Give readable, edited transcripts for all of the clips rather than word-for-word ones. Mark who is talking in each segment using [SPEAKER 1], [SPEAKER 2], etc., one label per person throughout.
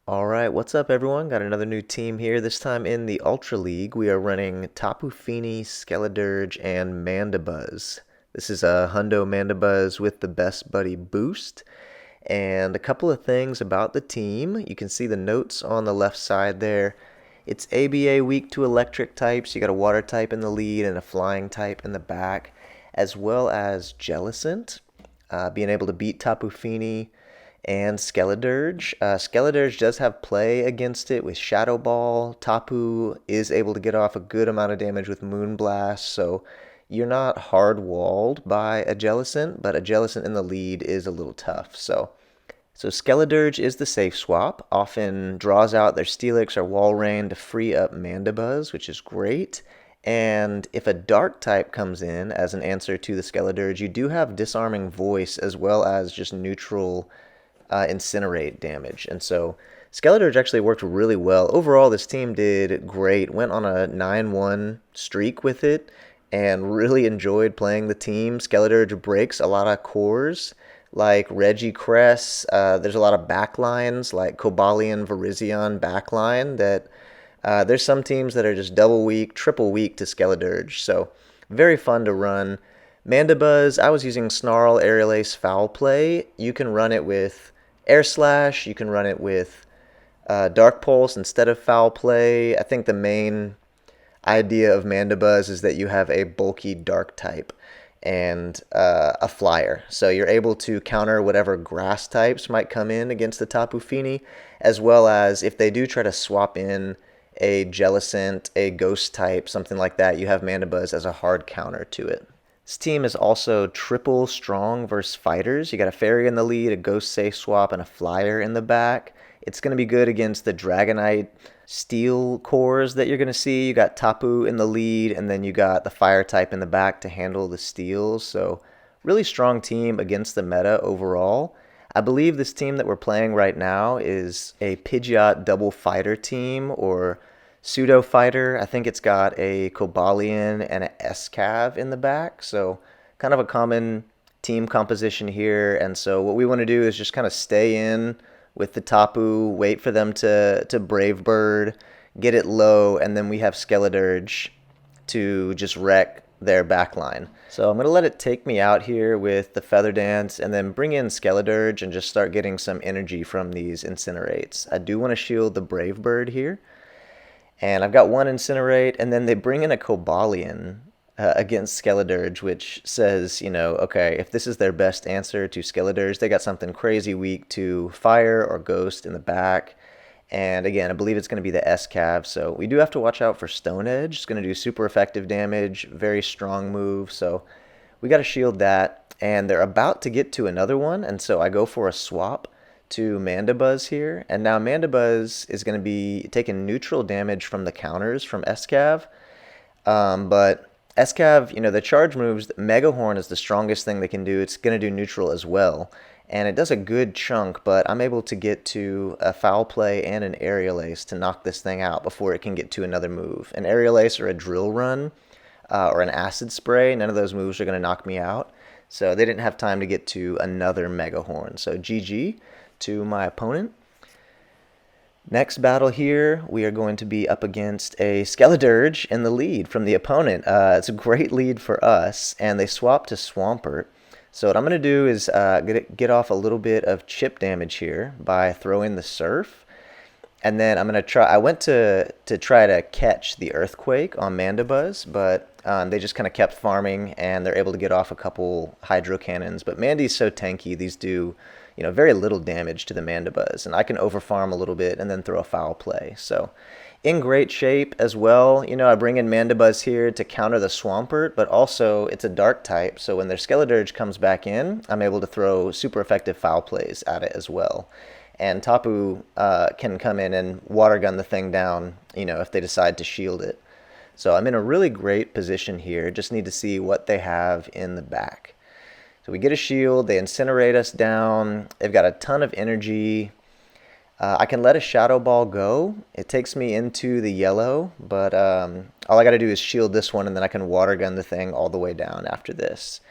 [SPEAKER 1] Alright, what's up everyone? Got another new team here. This time in the Ultra League, we are running Tapu Fini, Skeledirge, and Mandibuzz. This is a Hundo Mandibuzz with the Best Buddy boost. And a couple of things about the team. You can see the notes on the left side there. It's ABA weak to electric types. You got a water type in the lead and a flying type in the back, as well as Jellicent, being able to beat Tapu Fini and Skeledirge. Skeledirge does have play against it with Shadow Ball. Tapu is able to get off a good amount of damage with Moonblast, so you're not hard walled by a Jellicent, but a Jellicent in the lead is a little tough. So Skeledirge is the safe swap, often draws out their Steelix or Walrein to free up Mandibuzz, which is great. And if a dark type comes in as an answer to the Skeledirge, you do have disarming voice as well as just neutral incinerate damage. And so Skeledirge actually worked really well. Overall, this team did great. Went on a 9-1 streak with it and really enjoyed playing the team. Skeledirge breaks a lot of cores like Cress. There's a lot of backlines like Cobalion, Virizion backline that there's some teams that are just double weak, triple weak to Skeledirge. So very fun to run. Mandibuzz, I was using Snarl, Aerial Ace, Foul Play. You can run it with Air Slash. You can run it with Dark Pulse instead of Foul Play. I think the main idea of Mandibuzz is that you have a bulky Dark type and a Flyer. So you're able to counter whatever grass types might come in against the Tapu Fini, as well as if they do try to swap in a Jellicent, a Ghost type, something like that, you have Mandibuzz as a hard counter to it. This team is also triple strong versus fighters. You got a fairy in the lead, a ghost safe swap, and a flyer in the back. It's going to be good against the Dragonite steel cores that you're going to see. You got Tapu in the lead, and then you got the fire type in the back to handle the steels. So really strong team against the meta overall. I believe this team that we're playing right now is a Pidgeot double fighter team or pseudo fighter. I think it's got a Cobalion and an S-Cav in the back, so kind of a common team composition here. And so what we want to do is just kind of stay in with the Tapu, wait for them to Brave Bird, get it low, and then we have Skeledirge to just wreck their backline. So I'm going to let it take me out here with the Feather Dance and then bring in Skeledirge and just start getting some energy from these Incinerates. I do want to shield the Brave Bird here. And I've got one Incinerate, and then they bring in a Cobalion against Skeledirge, which says, okay, if this is their best answer to Skeledirge, they got something crazy weak to Fire or Ghost in the back. And again, I believe it's going to be the S-Cav, so we do have to watch out for Stone Edge. It's going to do super effective damage, very strong move, so we got to shield that. And they're about to get to another one, and so I go for a swap to Mandibuzz here, and now Mandibuzz is going to be taking neutral damage from the counters from S-Cav, but S-Cav, the charge moves, Mega Horn is the strongest thing they can do. It's going to do neutral as well, and it does a good chunk, but I'm able to get to a Foul Play and an Aerial Ace to knock this thing out before it can get to another move. An Aerial Ace or a Drill Run or an Acid Spray, none of those moves are going to knock me out, so they didn't have time to get to another Mega Horn, so GG to my opponent. Next battle here, we are going to be up against a Skeledirge in the lead from the opponent. It's a great lead for us, and they swap to Swampert. So what I'm going to do is get off a little bit of chip damage here by throwing the Surf. And then I'm going to try, I went to try to catch the Earthquake on Mandibuzz, but they just kind of kept farming, and they're able to get off a couple Hydro Cannons. But Mandy's so tanky, these do very little damage to the Mandibuzz, and I can overfarm a little bit and then throw a Foul Play. So in great shape as well. I bring in Mandibuzz here to counter the Swampert, but also it's a dark type, so when their Skeledirge comes back in, I'm able to throw super effective Foul Plays at it as well. And Tapu can come in and water gun the thing down, if they decide to shield it. So I'm in a really great position here. Just need to see what they have in the back. So we get a shield, they incinerate us down, they've got a ton of energy. I can let a Shadow Ball go. It takes me into the yellow, but all I got to do is shield this one, and then I can water gun the thing all the way down after this.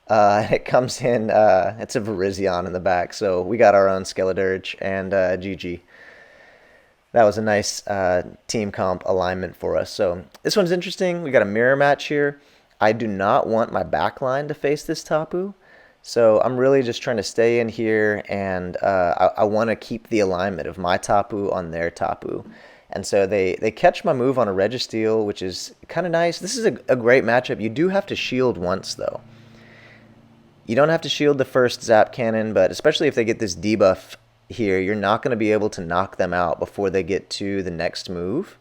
[SPEAKER 1] It comes in, it's a Virizion in the back, so we got our own Skeledirge, and GG. That was a nice team comp alignment for us. So this one's interesting. We got a mirror match here. I do not want my back line to face this Tapu. So I'm really just trying to stay in here, and I want to keep the alignment of my Tapu on their Tapu. And so they catch my move on a Registeel, which is kind of nice. This is a great matchup. You do have to shield once, though. You don't have to shield the first Zap Cannon, but especially if they get this debuff here, you're not going to be able to knock them out before they get to the next move.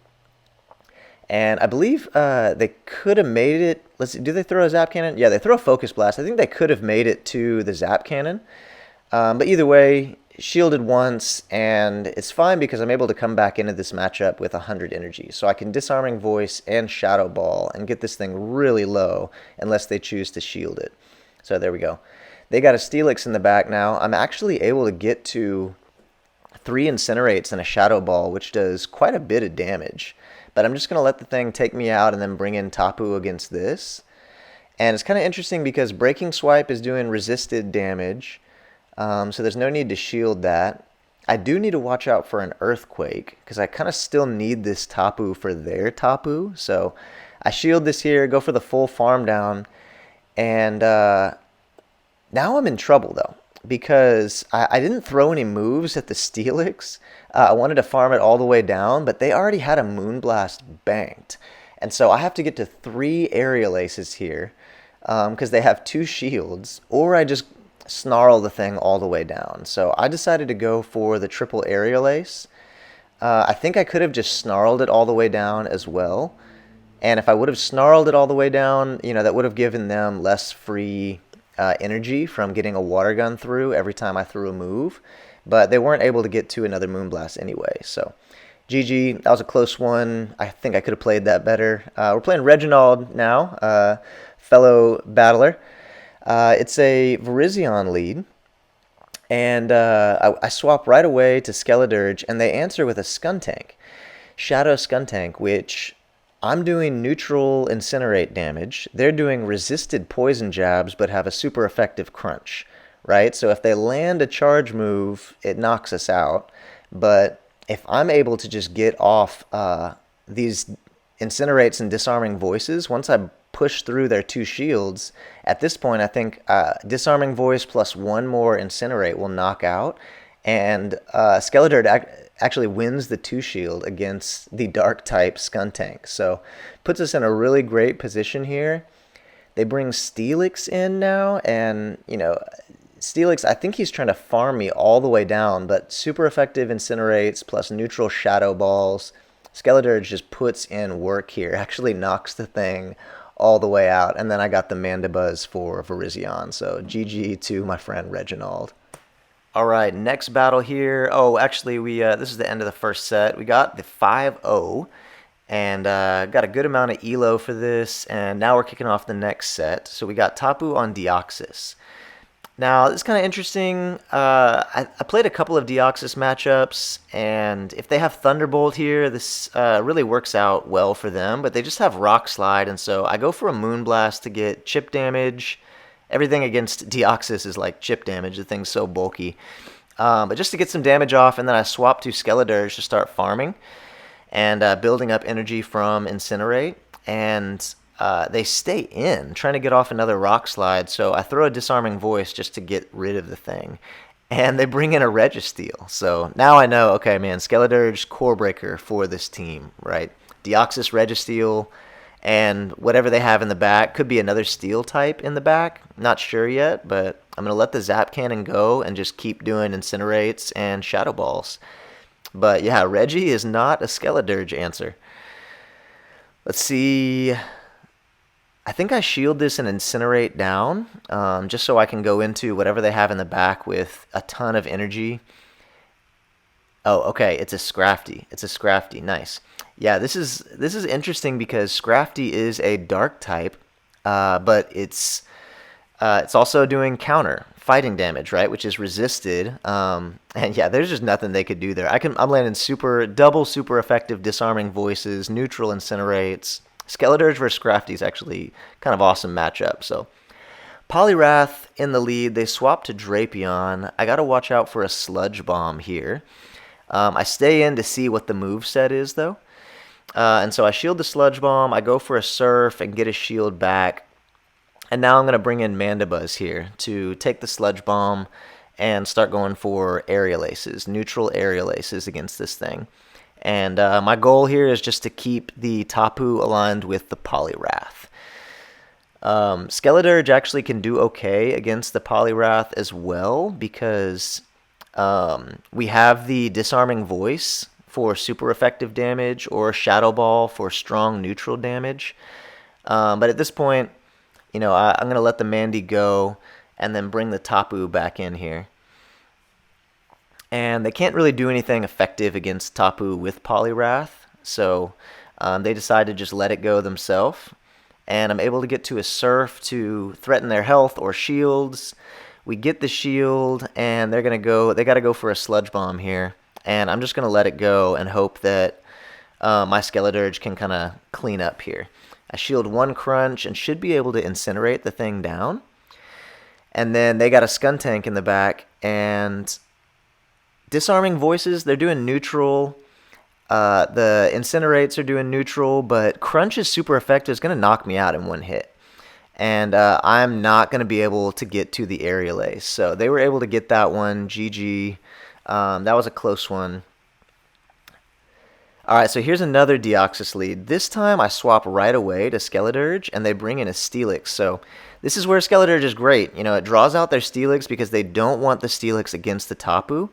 [SPEAKER 1] And I believe they could have made it. Let's see, do they throw a Zap Cannon? Yeah, they throw a Focus Blast. I think they could have made it to the Zap Cannon. But either way, shielded once, and it's fine because I'm able to come back into this matchup with 100 energy. So I can Disarming Voice and Shadow Ball and get this thing really low unless they choose to shield it. So there we go. They got a Steelix in the back now. I'm actually able to get to 3 Incinerates and a Shadow Ball, which does quite a bit of damage. But I'm just going to let the thing take me out and then bring in Tapu against this. And it's kind of interesting because Breaking Swipe is doing resisted damage. So there's no need to shield that. I do need to watch out for an Earthquake because I kind of still need this Tapu for their Tapu. So I shield this here, go for the full farm down. And now I'm in trouble, though, because I didn't throw any moves at the Steelix. I wanted to farm it all the way down, but they already had a Moonblast banked. And so I have to get to 3 Aerial Aces here because they have 2 shields, or I just snarl the thing all the way down. So I decided to go for the triple Aerial Ace. I think I could have just snarled it all the way down as well. And if I would have snarled it all the way down, that would have given them less free energy from getting a Water Gun through every time I threw a move. But they weren't able to get to another Moonblast anyway. So GG, that was a close one. I think I could have played that better. We're playing Reginald now, fellow battler. It's a Virizion lead. And I swap right away to Skeledirge, and they answer with a Skuntank. Shadow Skuntank, which I'm doing neutral Incinerate damage. They're doing resisted Poison Jabs, but have a super effective Crunch, right? So if they land a charge move, it knocks us out. But if I'm able to just get off these Incinerates and Disarming Voices, once I push through their 2 shields, at this point I think Disarming Voice plus 1 more Incinerate will knock out. And Skeledirge actually wins the 2 shield against the Dark type Skuntank. So puts us in a really great position here. They bring Steelix in now, and Steelix, I think he's trying to farm me all the way down, but super effective Incinerates plus neutral Shadow Balls. Skeledirge just puts in work here, actually knocks the thing all the way out, and then I got the Mandibuzz for Virizion. So GG to my friend Reginald. All right, next battle here. Oh, actually, this is the end of the first set. We got the 5-0, and got a good amount of elo for this, and now we're kicking off the next set. So we got Tapu on Deoxys. Now, this is kind of interesting. I played a couple of Deoxys matchups, and if they have Thunderbolt here, this really works out well for them, but they just have Rock Slide, and so I go for a Moonblast to get chip damage. Everything against Deoxys is like chip damage. The thing's so bulky. But just to get some damage off, and then I swap to Skeledirge to start farming and building up energy from Incinerate. And they stay in, trying to get off another Rock Slide. So I throw a Disarming Voice just to get rid of the thing. And they bring in a Registeel. So now I know, okay, man, Skeledirge, core breaker for this team, right? Deoxys, Registeel, and whatever they have in the back. Could be another Steel type in the back. Not sure yet, but I'm going to let the Zap Cannon go and just keep doing Incinerates and Shadow Balls. But yeah, Reggie is not a Skeledirge answer. Let's see. I think I shield this and Incinerate down, just so I can go into whatever they have in the back with a ton of energy. Oh, okay, it's a Scrafty. It's a Scrafty, nice. Yeah, this is interesting because Scrafty is a Dark type, but it's also doing counter fighting damage, right? Which is resisted. And yeah, there's just nothing they could do there. I'm landing double super effective Disarming Voices, neutral Incinerates. Skeledirge versus Scrafty is actually kind of awesome matchup. So Poliwrath in the lead. They swap to Drapion. I got to watch out for a Sludge Bomb here. I stay in to see what the move set is, though. And so I shield the Sludge Bomb, I go for a Surf and get a shield back. And now I'm going to bring in Mandibuzz here to take the Sludge Bomb and start going for Aerial Aces, neutral Aerial Aces against this thing. And my goal here is just to keep the Tapu aligned with the Poliwrath. Skeledirge actually can do okay against the Poliwrath as well because we have the Disarming Voice for super effective damage or Shadow Ball for strong neutral damage. But at this point, I'm going to let the Mandy go and then bring the Tapu back in here. And they can't really do anything effective against Tapu with Poliwrath, so they decide to just let it go themselves. And I'm able to get to a Surf to threaten their health or shields. We get the shield, and they got to go for a Sludge Bomb here. And I'm just going to let it go and hope that my Skeledirge can kind of clean up here. I shield one Crunch and should be able to incinerate the thing down. And then they got a Skuntank in the back, and Disarming Voices, they're doing neutral. The Incinerates are doing neutral, but Crunch is super effective. It's going to knock me out in one hit. And I'm not going to be able to get to the Aerial Ace. So they were able to get that one. GG. That was a close one. Alright, so here's another Deoxys lead. This time I swap right away to Skeledirge, and they bring in a Steelix. So this is where Skeledirge is great. It draws out their Steelix because they don't want the Steelix against the Tapu.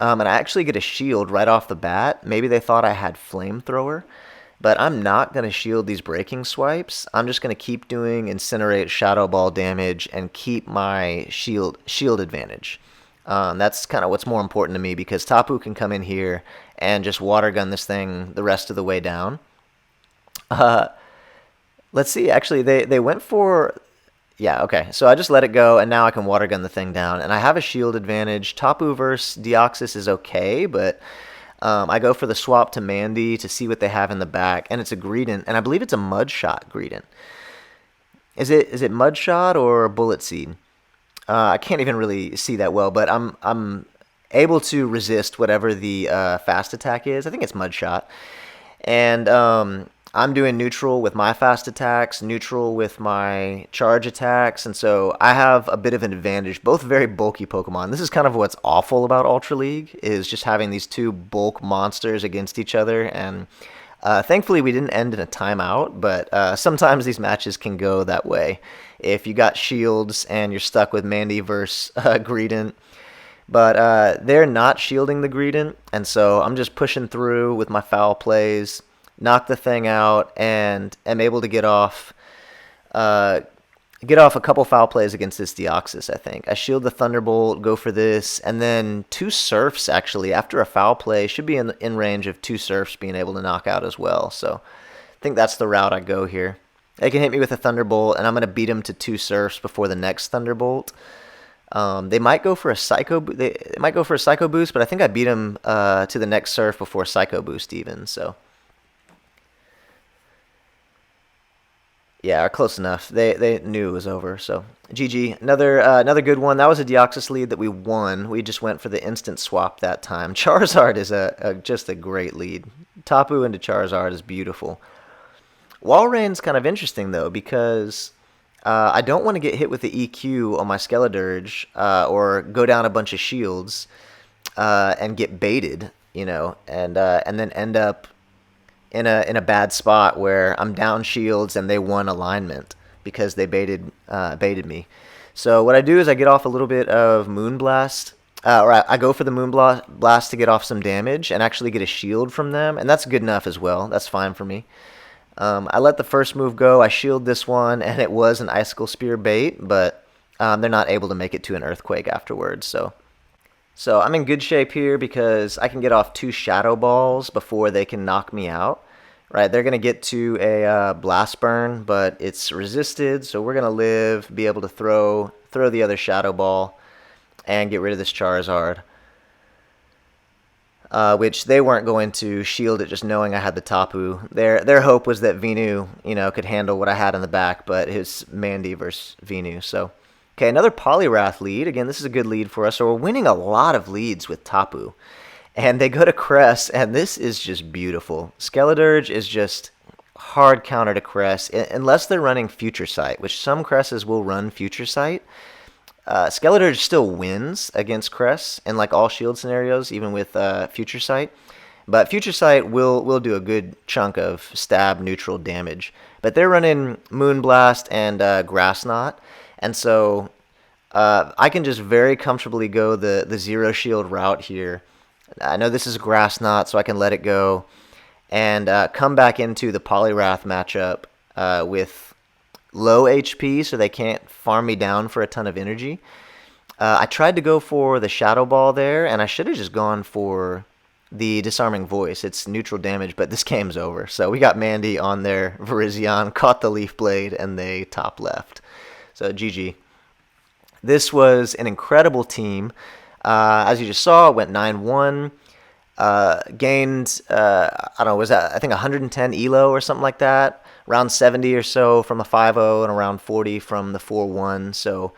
[SPEAKER 1] And I actually get a shield right off the bat. Maybe they thought I had Flamethrower, but I'm not going to shield these Breaking Swipes. I'm just going to keep doing Incinerate, Shadow Ball damage, and keep my shield advantage. That's kind of what's more important to me because Tapu can come in here and just Water Gun this thing the rest of the way down. Let's see, actually, they went for... Yeah, okay, so I just let it go, and now I can Water Gun the thing down, and I have a shield advantage. Tapu versus Deoxys is okay, but I go for the swap to Mandy to see what they have in the back, and it's a Greedent, and I believe it's a Mud Shot Greedent. Is it Mud Shot or Bullet Seed? I can't even really see that well, but I'm able to resist whatever the fast attack is. I think it's Mud Shot. And I'm doing neutral with my fast attacks, neutral with my charge attacks, and so I have a bit of an advantage. Both very bulky Pokemon. This is kind of what's awful about Ultra League, is just having these two bulk monsters against each other, and thankfully we didn't end in a timeout, but sometimes these matches can go that way. If you got shields and you're stuck with Mandy versus Greedent. But they're not shielding the Greedent, and so I'm just pushing through with my foul plays, knock the thing out, and am able to get off a couple foul plays against this Deoxys, I think. I shield the Thunderbolt, go for this, and then two Surfs, actually, after a foul play, should be in range of two Surfs being able to knock out as well. So I think that's the route I go here. They can hit me with a Thunderbolt, and I'm going to beat them to two Surfs before the next Thunderbolt. They might go for a Psycho Boost, but I think I beat them to the next Surf before Psycho Boost even, so... Yeah, close enough. They knew it was over, so GG. Another good one. That was a Deoxys lead that we won. We just went for the instant swap that time. Charizard is just a great lead. Tapu into Charizard is beautiful. Walreign's kind of interesting, though, because I don't want to get hit with the EQ on my Skeledirge or go down a bunch of shields and get baited, and then end up in a bad spot where I'm down shields and they won alignment because they baited me. So what I do is I get off a little bit of Moonblast, or I go for the Moonblast to get off some damage and actually get a shield from them, and that's good enough as well. That's fine for me. I let the first move go. I shield this one, and it was an Icicle Spear bait, but they're not able to make it to an Earthquake afterwards. So I'm in good shape here because I can get off two Shadow Balls before they can knock me out. Right, they're going to get to a Blast Burn, but it's resisted, so we're going to live, be able to throw the other Shadow Ball, and get rid of this Charizard. Which they weren't going to shield it just knowing I had the Tapu. Their hope was that Venu, could handle what I had in the back, but it's Mandy versus Venu, so... Okay, another Poliwrath lead. Again, this is a good lead for us. So we're winning a lot of leads with Tapu. And they go to Cress, and this is just beautiful. Skeledirge is just hard counter to Cress, unless they're running Future Sight, which some Cresses will run Future Sight. Skeledirge still wins against Cress in like all shield scenarios, even with Future Sight. But Future Sight will do a good chunk of stab neutral damage. But they're running Moonblast and Grass Knot, and so I can just very comfortably go the zero shield route here. I know this is Grass Knot, so I can let it go and come back into the Poliwrath matchup with low HP, so they can't farm me down for a ton of energy. I tried to go for the Shadow Ball there, and I should have just gone for the Disarming Voice. It's neutral damage, but this game's over. So we got Mandy on their Virizion, caught the Leaf Blade, and they top left. So GG. This was an incredible team. As you just saw, it went 9-1. Gained, I don't know, was that, I think 110 elo or something like that. Around 70 or so from the 5-0 and around 40 from the 4-1. So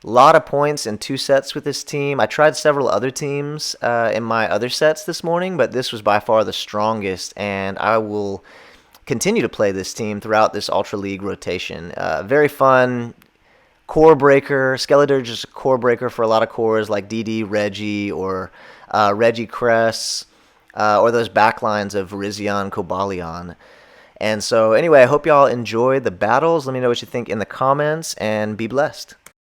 [SPEAKER 1] a lot of points in 2 sets with this team. I tried several other teams in my other sets this morning, but this was by far the strongest, and I will continue to play this team throughout this Ultra League rotation. Very fun. Core breaker. Skeledirge is a core breaker for a lot of cores like DD Reggie or Reggie Cress or those backlines of Virizion, Cobalion. And so anyway, I hope y'all enjoy the battles. Let me know what you think in the comments, and be blessed.